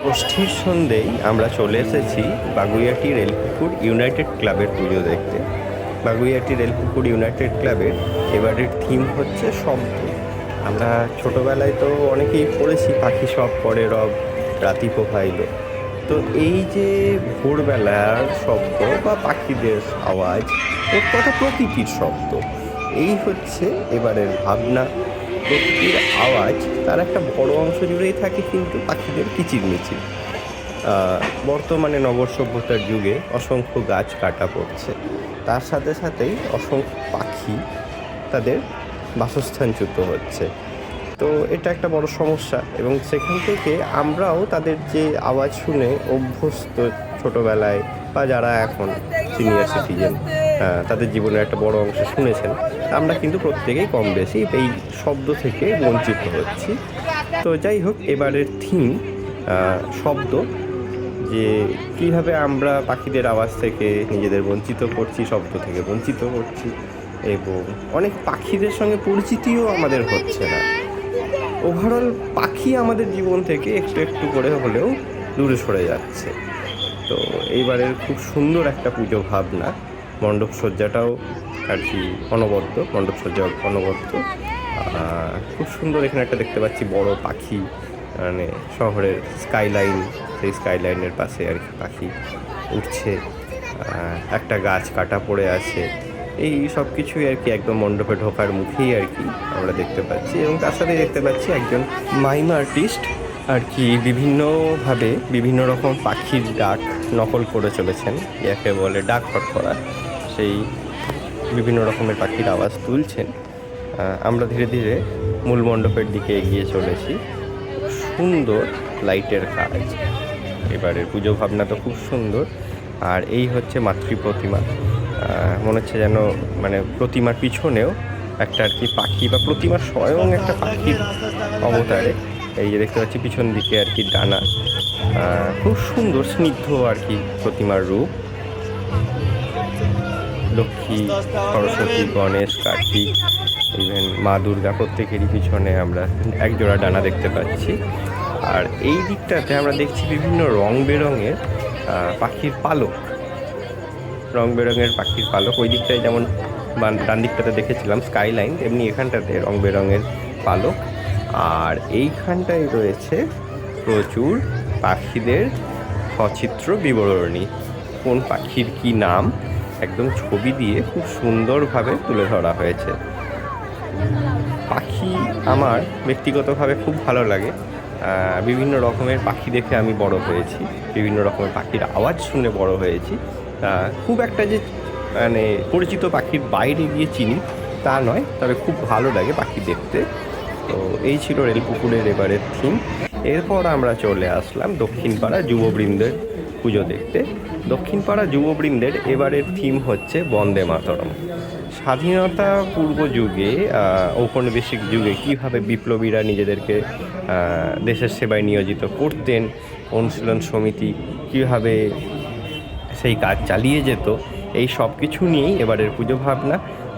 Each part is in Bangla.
ষষ্ঠীর সন্ধ্যেই আমরা চলে এসেছি বাগুইআটি রেলপুকুর ইউনাইটেড ক্লাবের পুজো দেখতে। বাগুইআটি রেলপুকুর ইউনাইটেড ক্লাবের এবারের থিম হচ্ছে শব্দ। আমরা ছোটোবেলায় তো অনেকেই পড়েছি পাখি সব পরে রব রাতি পোহাইল। তো এই যে ভোরবেলার শব্দ বা পাখিদের আওয়াজ, ওর কথা প্রকৃতির শব্দ, এই হচ্ছে এবারের ভাবনা। প্রকৃতির আওয়াজ তার একটা বড় অংশ জুড়েই থাকে কিন্তু পাখিদের কিচিরমিচির। বর্তমানে নগর সভ্যতার যুগে অসংখ্য গাছ কাটা পড়ছে, তার সাথে সাথেই অসংখ্য পাখি তাদের বাসস্থানচ্যুত হচ্ছে। তো এটা একটা বড় সমস্যা, এবং সেখান থেকে আমরাও তাদের যে আওয়াজ শুনে অভ্যস্ত ছোটোবেলায়, বা যারা এখন সিনিয়র সিটিজেন তাদের জীবনের একটা বড় অংশ শুনেছেন, আমরা কিন্তু প্রত্যেকেই কম বেশি এই শব্দ থেকে বঞ্চিত হচ্ছি। তো যাই হোক, এবারের থিম শব্দ, যে কীভাবে আমরা পাখিদের আওয়াজ থেকে নিজেদের বঞ্চিত করছি, শব্দ থেকে বঞ্চিত করছি, এবং অনেক পাখিদের সঙ্গে পরিচিতিও আমাদের হচ্ছে না। ওভারঅল পাখি আমাদের জীবন থেকে একটু একটু করে হলেও দূরে সরে যাচ্ছে। তো এইবারের খুব সুন্দর একটা পুজো ভাবনা। মণ্ডপসজ্জাটাও আর কি অনবদ্য, মণ্ডপসজ্জা অনবদ্য, খুব সুন্দর। এখানে একটা দেখতে পাচ্ছি বড় পাখি, মানে শহরের স্কাইলাইন, সেই স্কাইলাইনের পাশে আর কি পাখি উঠছে। একটা গাছ কাটা পড়ে আছে। এই সব কিছুই আর কি একদম মণ্ডপে ঢোকার মুখেই আর কি আমরা দেখতে পাচ্ছি, এবং তার সাথে দেখতে পাচ্ছি একজন মাইম আর্টিস্ট আর কি বিভিন্নভাবে বিভিন্ন রকম পাখির ডাক নকল করে চলেছেন, যাকে বলে ডাক করা। সেই বিভিন্ন রকমের পাখির আওয়াজ তুলছেন। আমরা ধীরে ধীরে মূল মণ্ডপের দিকে এগিয়ে চলেছি। সুন্দর লাইটের কাজ, এবারের পুজো ভাবনা তো খুব সুন্দর। আর এই হচ্ছে মাতৃ প্রতিমা। মনে হচ্ছে যেন মানে প্রতিমার পিছনেও একটা আর কি পাখি, বা প্রতিমার স্বয়ং একটা পাখির অবতারে। এই যে দেখতে পাচ্ছি পিছন দিকে আর কি ডানা, খুব সুন্দর স্নিগ্ধ আর কি প্রতিমার রূপ। লক্ষ্মী, সরস্বতী, গণেশ, কার্তিক, ইভেন মা দুর্গা, প্রত্যেকেরই পিছনে আমরা একজোড়া ডানা দেখতে পাচ্ছি। আর এই দিকটাতে আমরা দেখছি বিভিন্ন রং বেরঙের পাখির পালক, রং বেরঙের পাখির পালক। ওই দিকটায় যেমন ডান দিকটাতে দেখেছিলাম স্কাইলাইন, এমনি এখানটাতে রং বেরঙের পালক। আর এইখানটায় রয়েছে প্রচুর পাখিদের সচিত্র বিবরণী। কোন পাখির কি নাম একদম ছবি দিয়ে খুব সুন্দরভাবে তুলে ধরা হয়েছে। পাখি আমার ব্যক্তিগতভাবে খুব ভালো লাগে। বিভিন্ন রকমের পাখি দেখে আমি বড় হয়েছি, বিভিন্ন রকমের পাখির আওয়াজ শুনে বড় হয়েছি। খুব একটা যে মানে পরিচিত পাখির বাইরে গিয়ে চিনি তা নয়, তবে খুব ভালো লাগে পাখি দেখতে। তো এই ছিল রেলপুকুরের এবারের থিম। এরপর আমরা চলে আসলাম দক্ষিণপাড়া যুববৃন্দের পুজো দেখতে। দক্ষিণপাড়া যুববৃন্দের এবারের থিম হচ্ছে বন্দে মাতরম। স্বাধীনতা পূর্ব যুগে, ঔপনিবেশিক যুগে কীভাবে বিপ্লবীরা নিজেদেরকে দেশের সেবায় নিয়োজিত করতেন, অনুশীলন সমিতি কীভাবে সেই কাজ চালিয়ে যেত, এই সব কিছু নিয়েই এবারের পুজো ভাবনা।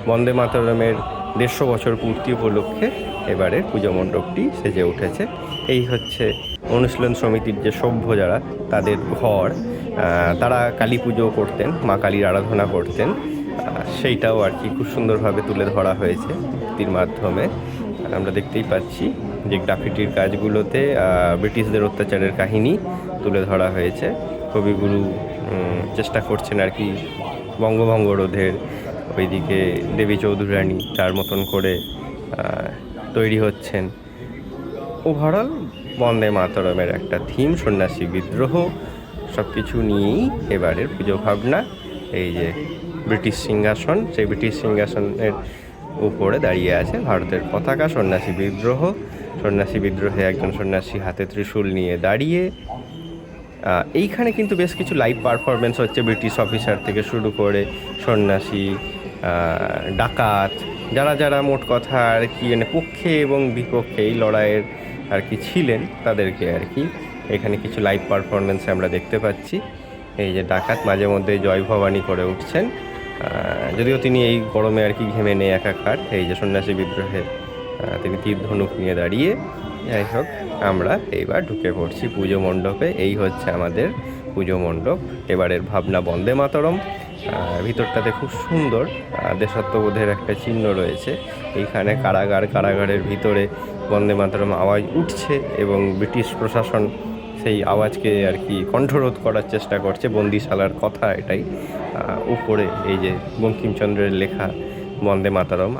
বন্দে মাতরমের 150 বছর পূর্তি উপলক্ষে এবারের পুজো মণ্ডপটি সেজে উঠেছে। এই হচ্ছে অনুশীলন সমিতির যে সভ্য যারা, তাদের ঘর। তারা কালী পুজো করতেন, মা কালীর আরাধনা করতেন, সেইটাও আর কি খুব সুন্দরভাবে তুলে ধরা হয়েছে মূর্তির মাধ্যমে। আমরা দেখতেই পাচ্ছি যে গ্রাফিটির কাজগুলোতে ব্রিটিশদের অত্যাচারের কাহিনী তুলে ধরা হয়েছে। কবিগুরু চেষ্টা করছেন আর কি বঙ্গভঙ্গ রোধের। ওইদিকে দেবী চৌধুরী রানী তার মতন করে তৈরি হচ্ছেন। ওভারঅল বন্দে মাতরমের একটা থিম, সন্ন্যাসী বিদ্রোহ, সব কিছু নিয়েই এবারের পুজো ভাবনা। এই যে ব্রিটিশ সিংহাসন, সেই ব্রিটিশ সিংহাসনের উপরে দাঁড়িয়ে আছে ভারতের পতাকা। সন্ন্যাসী বিদ্রোহ, সন্ন্যাসী বিদ্রোহে একজন সন্ন্যাসী হাতে ত্রিশূল নিয়ে দাঁড়িয়ে। এইখানে কিন্তু বেশ কিছু লাইভ পারফরমেন্স হচ্ছে, ব্রিটিশ অফিসার থেকে শুরু করে সন্ন্যাসী, ডাকাত, যারা যারা মোট কথা আর কি মানে পক্ষে এবং বিপক্ষে এই লড়াইয়ের আর কি ছিলেন, তাদেরকে আর কি এখানে কিছু লাইভ পারফরমেন্সে আমরা দেখতে পাচ্ছি। এই যে ডাকাত মাঝে মধ্যে জয় ভবানী করে উঠছেন, যদিও তিনি এই গরমে আর কি ঘেমে নেই একাকার। এই যে সন্ন্যাসী বিদ্রোহে তিনি তীর ধনুক নিয়ে দাঁড়িয়ে যাই হোক, আমরা এইবার ঢুকে পড়ছি পুজো মণ্ডপে। এই হচ্ছে আমাদের পুজো মণ্ডপ। এবারের ভাবনা বন্দে মাতরম। ভিতরটাতে খুব সুন্দর দেশাত্মবোধের একটা চিহ্ন রয়েছে। এইখানে কারাগারের ভিতরে বন্দে মাতরম আওয়াজ উঠছে এবং ব্রিটিশ প্রশাসন সেই আওয়াজকে আর কি কণ্ঠরোধ করার চেষ্টা করছে। বন্দিশালার কথা এটাই। উপরে এই যে বঙ্কিমচন্দ্রের লেখা বন্দে মাতরম,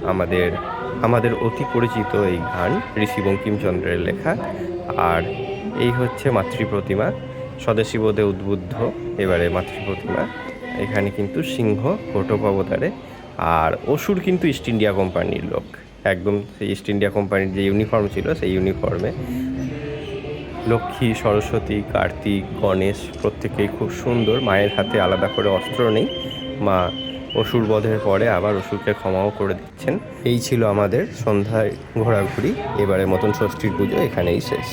আমাদের অতি পরিচিত এই গান ঋষি বঙ্কিমচন্দ্রের লেখা। আর এই হচ্ছে মাতৃ প্রতিমা, স্বদেশী বোধে উদ্বুদ্ধ এবারে মাতৃ প্রতিমা। এখানে কিন্তু সিংহ ঘটক অবতারে। আর অসুর কিন্তু ইস্ট ইন্ডিয়া কোম্পানির লোক, একদম সেই ইস্ট ইন্ডিয়া কোম্পানির যে ইউনিফর্ম ছিল সেই ইউনিফর্মে। লক্ষ্মী, সরস্বতী, কার্তিক, গণেশ প্রত্যেকেই খুব সুন্দর। মায়ের হাতে আলাদা করে অস্ত্র নেই। মা অসুর বধের পরে আবার অসুরকে ক্ষমাও করে দিচ্ছেন। এই ছিল আমাদের সন্ধ্যায় ঘোরাঘুরি। এবারের মতন ষষ্ঠীর পুজো এখানেই শেষ।